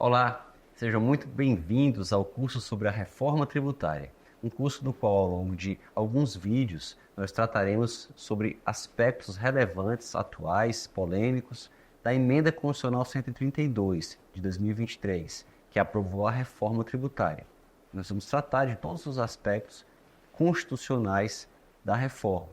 Olá, sejam muito bem-vindos ao curso sobre a reforma tributária, um curso no qual, ao longo de alguns vídeos, nós trataremos sobre aspectos relevantes, atuais, polêmicos, da Emenda Constitucional 132 de 2023, que aprovou a reforma tributária. Nós vamos tratar de todos os aspectos constitucionais da reforma.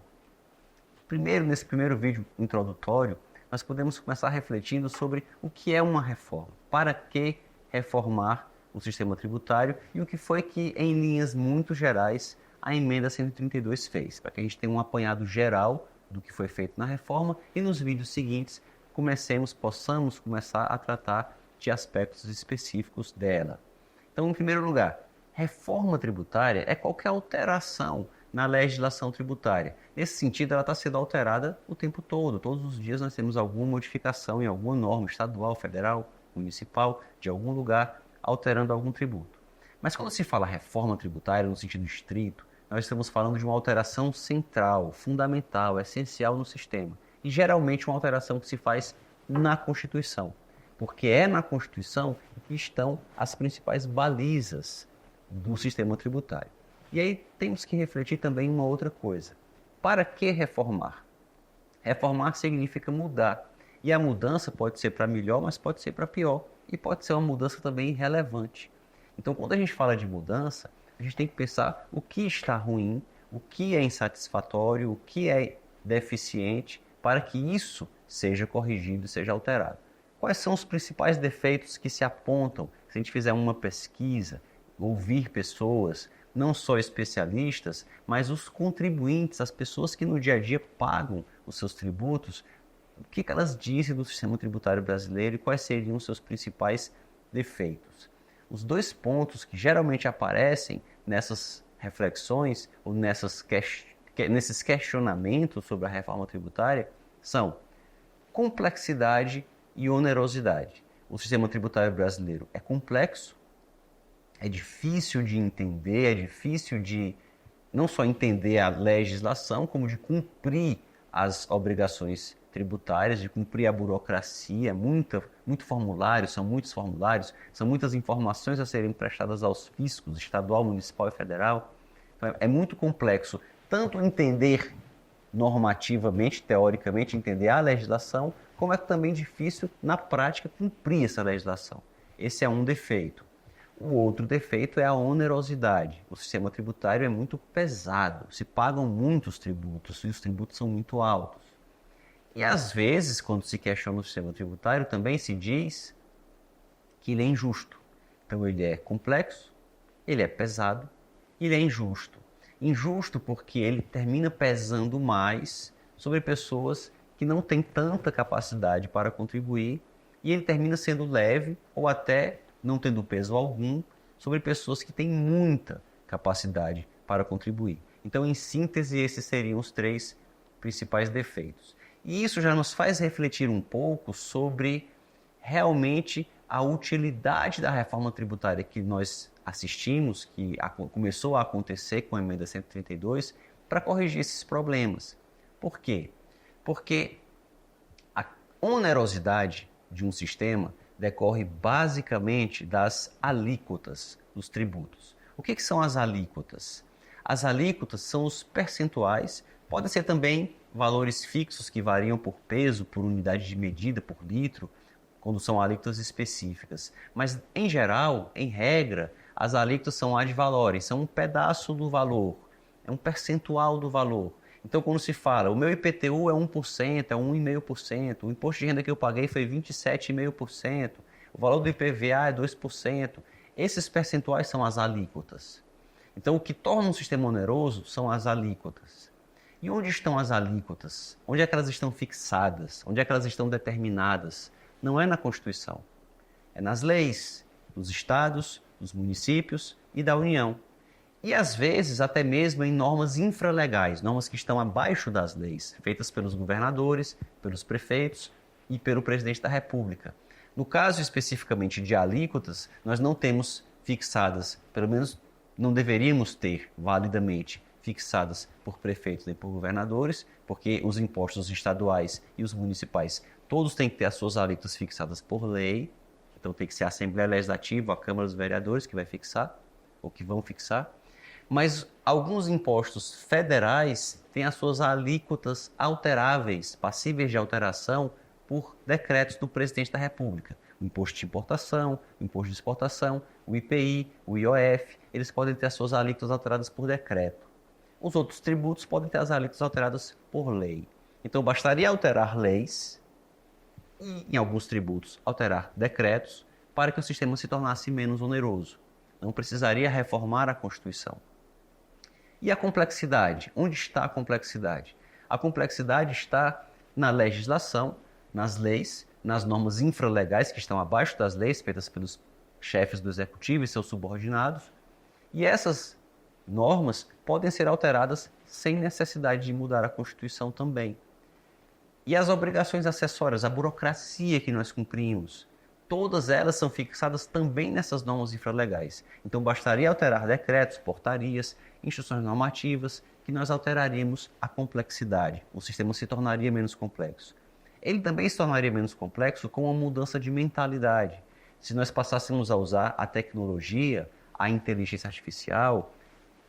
Nesse primeiro vídeo introdutório, nós podemos começar refletindo sobre o que é uma reforma, para que reformar o sistema tributário e o que foi que, em linhas muito gerais, a emenda 132 fez, para que a gente tenha um apanhado geral do que foi feito na reforma e nos vídeos seguintes possamos começar a tratar de aspectos específicos dela. Então, em primeiro lugar, reforma tributária é qualquer alteração na legislação tributária. Nesse sentido, ela está sendo alterada o tempo todo. Todos os dias nós temos alguma modificação em alguma norma estadual, federal, municipal, de algum lugar, alterando algum tributo. Mas quando se fala reforma tributária, no sentido estrito, nós estamos falando de uma alteração central, fundamental, essencial no sistema. E geralmente uma alteração que se faz na Constituição. Porque é na Constituição que estão as principais balizas do sistema tributário. E aí temos que refletir também uma outra coisa. Para que reformar? Reformar significa mudar. E a mudança pode ser para melhor, mas pode ser para pior. E pode ser uma mudança também irrelevante. Então, quando a gente fala de mudança, a gente tem que pensar o que está ruim, o que é insatisfatório, o que é deficiente, para que isso seja corrigido, seja alterado. Quais são os principais defeitos que se apontam se a gente fizer uma pesquisa, ouvir pessoas, não só especialistas, mas os contribuintes, as pessoas que no dia a dia pagam os seus tributos, o que elas dizem do sistema tributário brasileiro e quais seriam os seus principais defeitos. Os dois pontos que geralmente aparecem nessas reflexões ou nesses questionamentos sobre a reforma tributária são complexidade e onerosidade. O sistema tributário brasileiro é complexo, é difícil de entender, é difícil de não só entender a legislação, como de cumprir as obrigações tributárias, de cumprir a burocracia, muito formulário, são muitos formulários, são muitas informações a serem prestadas aos fiscos, estadual, municipal e federal. Então, é muito complexo, tanto entender normativamente, teoricamente, entender a legislação, como é também difícil, na prática, cumprir essa legislação. Esse é um defeito. O outro defeito é a onerosidade. O sistema tributário é muito pesado, se pagam muitos tributos e os tributos são muito altos. E às vezes, quando se questiona o sistema tributário, também se diz que ele é injusto. Então ele é complexo, ele é pesado e ele é injusto. Injusto porque ele termina pesando mais sobre pessoas que não têm tanta capacidade para contribuir e ele termina sendo leve ou até não tendo peso algum sobre pessoas que têm muita capacidade para contribuir. Então, em síntese, esses seriam os três principais defeitos. E isso já nos faz refletir um pouco sobre realmente a utilidade da reforma tributária que nós assistimos, que começou a acontecer com a emenda 132, para corrigir esses problemas. Por quê? Porque a onerosidade de um sistema decorre basicamente das alíquotas dos tributos. O que são as alíquotas? As alíquotas são os percentuais, podem ser também valores fixos que variam por peso, por unidade de medida, por litro, quando são alíquotas específicas. Mas, em geral, em regra, as alíquotas são ad valorem, são um pedaço do valor, é um percentual do valor. Então, quando se fala, o meu IPTU é 1%, é 1,5%, o imposto de renda que eu paguei foi 27,5%, o valor do IPVA é 2%, esses percentuais são as alíquotas. Então, o que torna um sistema oneroso são as alíquotas. E onde estão as alíquotas? Onde é que elas estão fixadas? Onde é que elas estão determinadas? Não é na Constituição, é nas leis dos estados, dos municípios e da União. E às vezes até mesmo em normas infralegais, normas que estão abaixo das leis, feitas pelos governadores, pelos prefeitos e pelo presidente da República. No caso especificamente de alíquotas, nós não temos fixadas, pelo menos não deveríamos ter validamente fixadas por prefeitos nem por governadores, porque os impostos estaduais e os municipais, todos têm que ter as suas alíquotas fixadas por lei. Então tem que ser a Assembleia Legislativa, a Câmara dos Vereadores que vai fixar, ou que vão fixar. Mas alguns impostos federais têm as suas alíquotas alteráveis, passíveis de alteração por decretos do presidente da República. O imposto de importação, o imposto de exportação, o IPI, o IOF, eles podem ter as suas alíquotas alteradas por decreto. Os outros tributos podem ter as alíquotas alteradas por lei. Então bastaria alterar leis e, em alguns tributos, alterar decretos para que o sistema se tornasse menos oneroso. Não precisaria reformar a Constituição. E a complexidade? Onde está a complexidade? A complexidade está na legislação, nas leis, nas normas infralegais que estão abaixo das leis, feitas pelos chefes do executivo e seus subordinados. E essas normas podem ser alteradas sem necessidade de mudar a Constituição também. E as obrigações acessórias, a burocracia que nós cumprimos, todas elas são fixadas também nessas normas infralegais. Então bastaria alterar decretos, portarias, instruções normativas, que nós alteraríamos a complexidade. O sistema se tornaria menos complexo. Ele também se tornaria menos complexo com uma mudança de mentalidade. Se nós passássemos a usar a tecnologia, a inteligência artificial,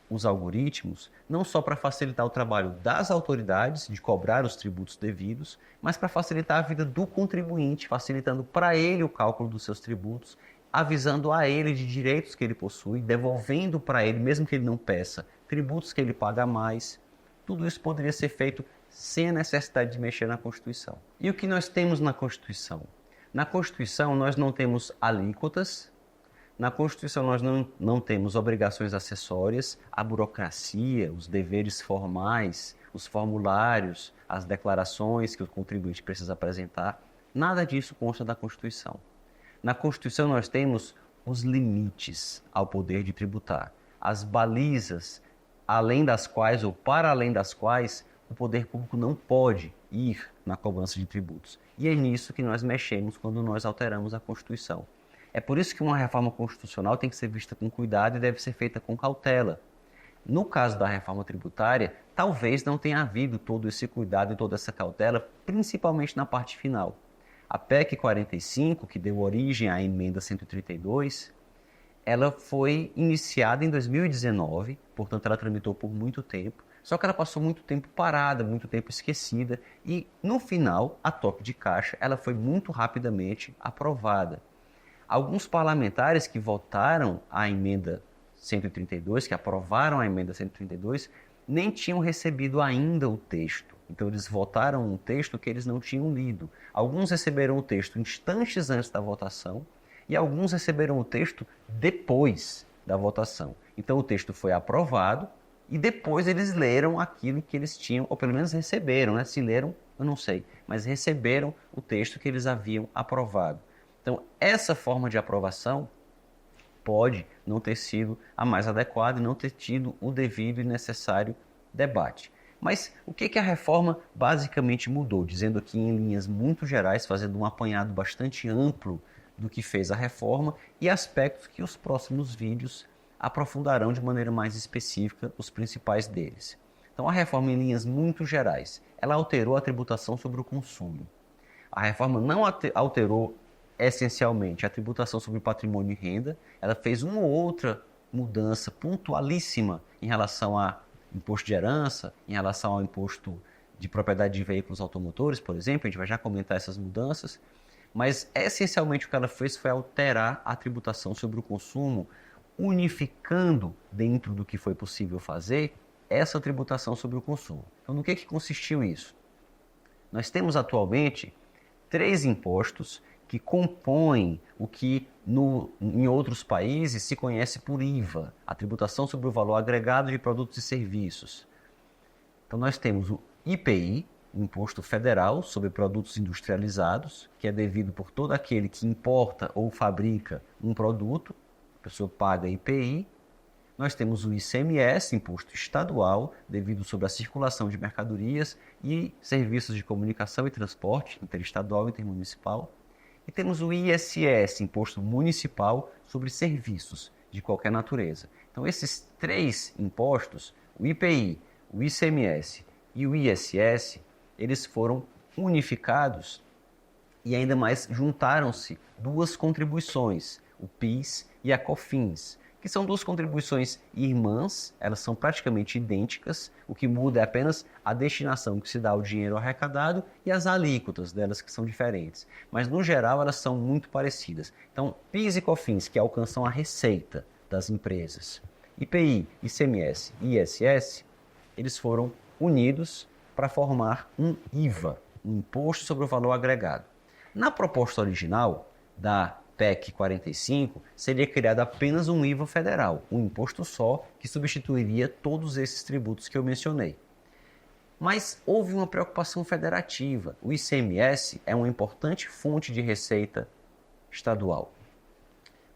os algoritmos, não só para facilitar o trabalho das autoridades de cobrar os tributos devidos, mas para facilitar a vida do contribuinte, facilitando para ele o cálculo dos seus tributos, avisando a ele de direitos que ele possui, devolvendo para ele, mesmo que ele não peça, tributos que ele paga a mais. Tudo isso poderia ser feito sem a necessidade de mexer na Constituição. E o que nós temos na Constituição? Na Constituição nós não temos alíquotas, na Constituição nós não temos obrigações acessórias, a burocracia, os deveres formais, os formulários, as declarações que o contribuinte precisa apresentar. Nada disso consta da Constituição. Na Constituição nós temos os limites ao poder de tributar, as balizas além das quais ou para além das quais o poder público não pode ir na cobrança de tributos. E é nisso que nós mexemos quando nós alteramos a Constituição. É por isso que uma reforma constitucional tem que ser vista com cuidado e deve ser feita com cautela. No caso da reforma tributária, talvez não tenha havido todo esse cuidado e toda essa cautela, principalmente na parte final. A PEC 45, que deu origem à emenda 132, ela foi iniciada em 2019, portanto ela tramitou por muito tempo, só que ela passou muito tempo parada, muito tempo esquecida e no final, a toque de caixa, ela foi muito rapidamente aprovada. Alguns parlamentares que votaram a emenda 132, que aprovaram a emenda 132, nem tinham recebido ainda o texto. Então eles votaram um texto que eles não tinham lido. Alguns receberam o texto instantes antes da votação e alguns receberam o texto depois da votação. Então o texto foi aprovado e depois eles leram aquilo que eles tinham, ou pelo menos receberam, né? Se leram, eu não sei, mas receberam o texto que eles haviam aprovado. Então, essa forma de aprovação pode não ter sido a mais adequada e não ter tido o devido e necessário debate. Mas o que a reforma basicamente mudou? Dizendo aqui em linhas muito gerais, fazendo um apanhado bastante amplo do que fez a reforma e aspectos que os próximos vídeos aprofundarão de maneira mais específica os principais deles. Então, a reforma em linhas muito gerais, ela alterou a tributação sobre o consumo. A reforma não alterou essencialmente a tributação sobre patrimônio e renda, ela fez uma ou outra mudança pontualíssima em relação a imposto de herança, em relação ao imposto de propriedade de veículos automotores, por exemplo, a gente vai já comentar essas mudanças, mas essencialmente o que ela fez foi alterar a tributação sobre o consumo, unificando dentro do que foi possível fazer essa tributação sobre o consumo. Então, no que consistiu isso? Nós temos atualmente 3 impostos que compõem o que em outros países se conhece por IVA, a tributação sobre o valor agregado de produtos e serviços. Então nós temos o IPI, o Imposto Federal sobre Produtos Industrializados, que é devido por todo aquele que importa ou fabrica um produto, a pessoa paga IPI. Nós temos o ICMS, Imposto Estadual, devido sobre a circulação de mercadorias e serviços de comunicação e transporte, interestadual e intermunicipal. E temos o ISS, Imposto Municipal sobre Serviços de qualquer natureza. Então, esses 3 impostos, o IPI, o ICMS e o ISS, eles foram unificados E ainda mais juntaram-se duas contribuições, o PIS e a COFINS, que são duas contribuições irmãs, elas são praticamente idênticas, o que muda é apenas a destinação que se dá ao dinheiro arrecadado e as alíquotas delas que são diferentes. Mas no geral elas são muito parecidas. Então, PIS e COFINS, que alcançam a receita das empresas, IPI, ICMS e ISS, eles foram unidos para formar um IVA, um Imposto sobre o Valor Agregado. Na proposta original da PEC 45, seria criado apenas um IVA federal, um imposto só, que substituiria todos esses tributos que eu mencionei. Mas houve uma preocupação federativa. O ICMS é uma importante fonte de receita estadual.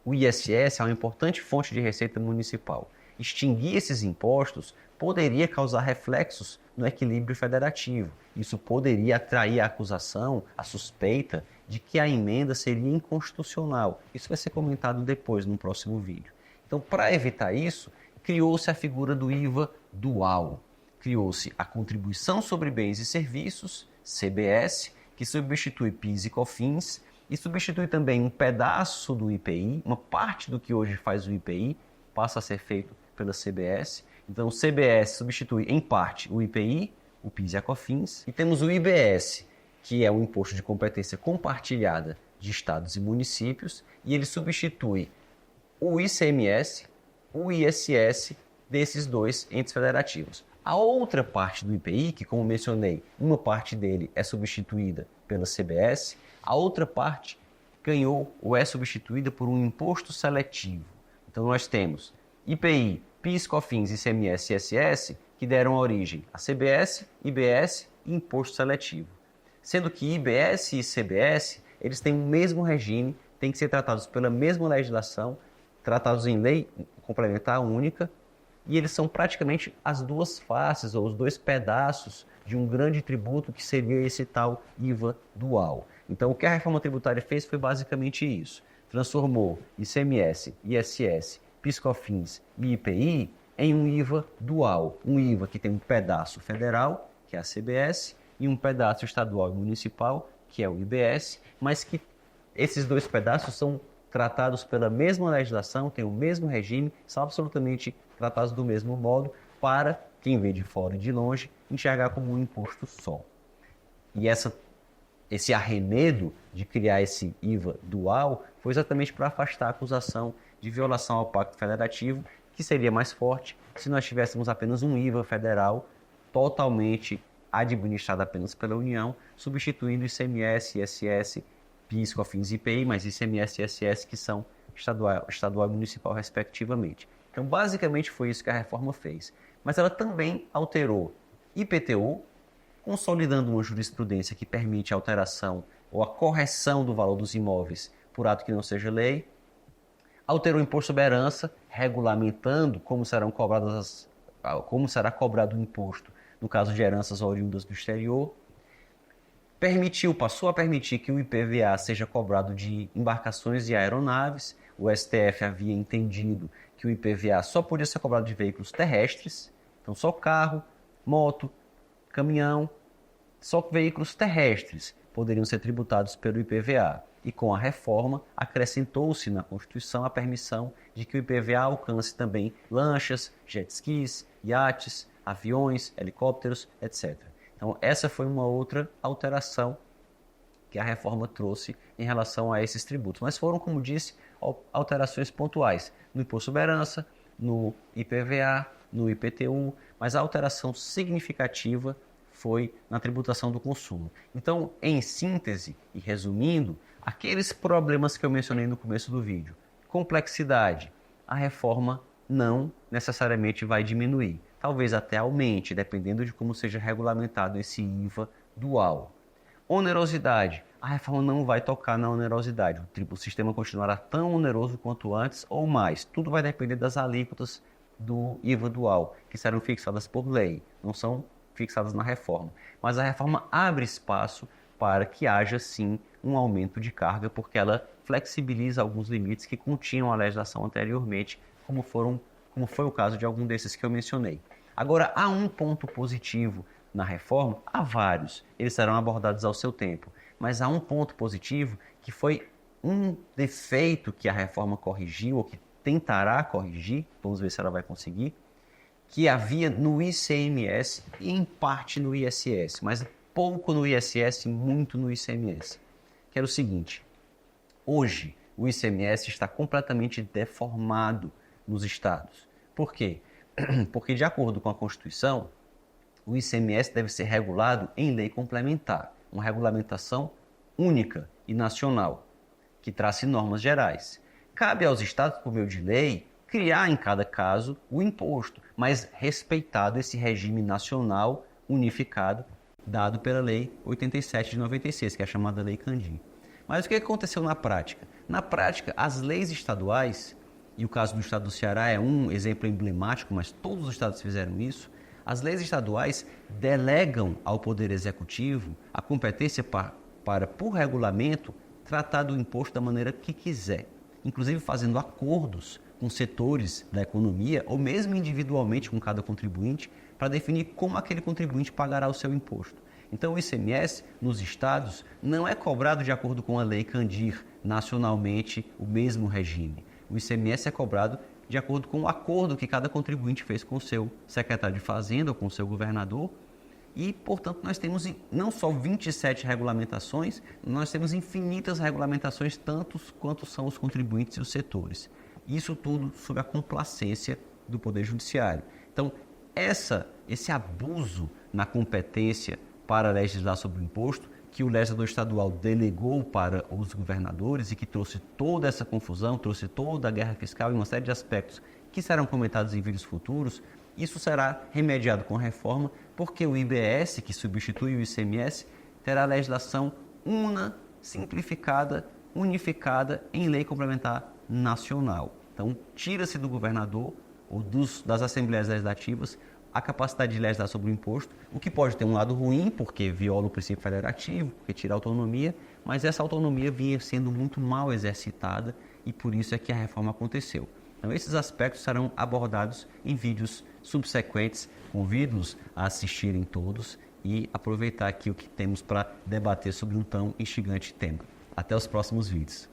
O ISS é uma importante fonte de receita municipal. Extinguir esses impostos poderia causar reflexos no equilíbrio federativo. Isso poderia atrair a acusação, a suspeita de que a emenda seria inconstitucional. Isso vai ser comentado depois, no próximo vídeo. Então, para evitar isso, criou-se a figura do IVA dual. Criou-se a Contribuição sobre Bens e Serviços, CBS, que substitui PIS e COFINS, e substitui também um pedaço do IPI, uma parte do que hoje faz o IPI, passa a ser feito pela CBS. Então, o CBS substitui em parte o IPI, o PIS e a COFINS, e temos o IBS, que é o Imposto de Competência Compartilhada de Estados e Municípios, e ele substitui o ICMS, o ISS desses dois entes federativos. A outra parte do IPI, que como mencionei, uma parte dele é substituída pela CBS, a outra parte ganhou ou é substituída por um imposto seletivo. Então nós temos IPI, PIS, COFINS, ICMS e ISS, que deram origem a CBS, IBS e imposto seletivo. Sendo que IBS e CBS, eles têm o mesmo regime, têm que ser tratados pela mesma legislação, tratados em lei complementar única, e eles são praticamente as duas faces ou os dois pedaços de um grande tributo que seria esse tal IVA dual. Então, o que a reforma tributária fez foi basicamente isso. Transformou ICMS, ISS, PIS, COFINS e IPI em um IVA dual. Um IVA que tem um pedaço federal, que é a CBS, e um pedaço estadual e municipal, que é o IBS, mas que esses dois pedaços são tratados pela mesma legislação, têm o mesmo regime, são absolutamente tratados do mesmo modo, para quem vê de fora e de longe enxergar como um imposto só. E esse arremedo de criar esse IVA dual foi exatamente para afastar a acusação de violação ao Pacto Federativo, que seria mais forte se nós tivéssemos apenas um IVA federal totalmente administrado apenas pela União, substituindo ICMS, ISS, PIS, COFINS e IPI, mas ICMS e ISS que são estadual e municipal respectivamente. Então, basicamente foi isso que a reforma fez. Mas ela também alterou IPTU, consolidando uma jurisprudência que permite a alteração ou a correção do valor dos imóveis por ato que não seja lei, alterou o imposto sobre herança, regulamentando como será cobrado o imposto no caso de heranças oriundas do exterior, passou a permitir que o IPVA seja cobrado de embarcações e aeronaves. O STF havia entendido que o IPVA só podia ser cobrado de veículos terrestres, então só carro, moto, caminhão, só veículos terrestres poderiam ser tributados pelo IPVA. E com a reforma, acrescentou-se na Constituição a permissão de que o IPVA alcance também lanchas, jet skis, iates, aviões, helicópteros, etc. Então, essa foi uma outra alteração que a reforma trouxe em relação a esses tributos. Mas foram, como disse, alterações pontuais no imposto sobre herança, no IPVA, no IPTU, mas a alteração significativa foi na tributação do consumo. Então, em síntese e resumindo, aqueles problemas que eu mencionei no começo do vídeo, complexidade, a reforma não necessariamente vai diminuir. Talvez até aumente, dependendo de como seja regulamentado esse IVA dual. Onerosidade, a reforma não vai tocar na onerosidade. O sistema continuará tão oneroso quanto antes ou mais. Tudo vai depender das alíquotas do IVA dual, que serão fixadas por lei, não são fixadas na reforma. Mas a reforma abre espaço para que haja sim um aumento de carga, porque ela flexibiliza alguns limites que continham a legislação anteriormente, como foi o caso de algum desses que eu mencionei. Agora, há um ponto positivo na reforma? Há vários, eles serão abordados ao seu tempo. Mas há um ponto positivo que foi um defeito que a reforma corrigiu, ou que tentará corrigir, vamos ver se ela vai conseguir, que havia no ICMS e em parte no ISS, mas pouco no ISS e muito no ICMS. Que era o seguinte: hoje o ICMS está completamente deformado nos estados. Por quê? Porque, de acordo com a Constituição, o ICMS deve ser regulado em lei complementar, uma regulamentação única e nacional, que trace normas gerais. Cabe aos estados, por meio de lei, criar em cada caso o imposto, mas respeitado esse regime nacional unificado dado pela Lei 87 de 96, que é a chamada Lei Candim. Mas o que aconteceu na prática? Na prática, as leis estaduais, e o caso do estado do Ceará é um exemplo emblemático, mas todos os estados fizeram isso, as leis estaduais delegam ao Poder Executivo a competência para, por regulamento, tratar do imposto da maneira que quiser, inclusive fazendo acordos com setores da economia ou mesmo individualmente com cada contribuinte para definir como aquele contribuinte pagará o seu imposto. Então o ICMS nos estados não é cobrado de acordo com a lei Candir, nacionalmente o mesmo regime. O ICMS é cobrado de acordo com o acordo que cada contribuinte fez com o seu secretário de Fazenda ou com o seu governador. E, portanto, nós temos não só 27 regulamentações, nós temos infinitas regulamentações, tantos quanto são os contribuintes e os setores. Isso tudo sob a complacência do Poder Judiciário. Então, esse abuso na competência para legislar sobre o imposto, que o legislador estadual delegou para os governadores e que trouxe toda essa confusão, trouxe toda a guerra fiscal e uma série de aspectos que serão comentados em vídeos futuros, isso será remediado com a reforma, porque o IBS, que substitui o ICMS, terá legislação simplificada, unificada em lei complementar nacional. Então, tira-se do governador ou das assembleias legislativas a capacidade de legislar sobre o imposto, o que pode ter um lado ruim, porque viola o princípio federativo, porque tira a autonomia, mas essa autonomia vinha sendo muito mal exercitada e por isso é que a reforma aconteceu. Então, esses aspectos serão abordados em vídeos subsequentes. Convido-os a assistirem todos e aproveitar aqui o que temos para debater sobre um tão instigante tema. Até os próximos vídeos.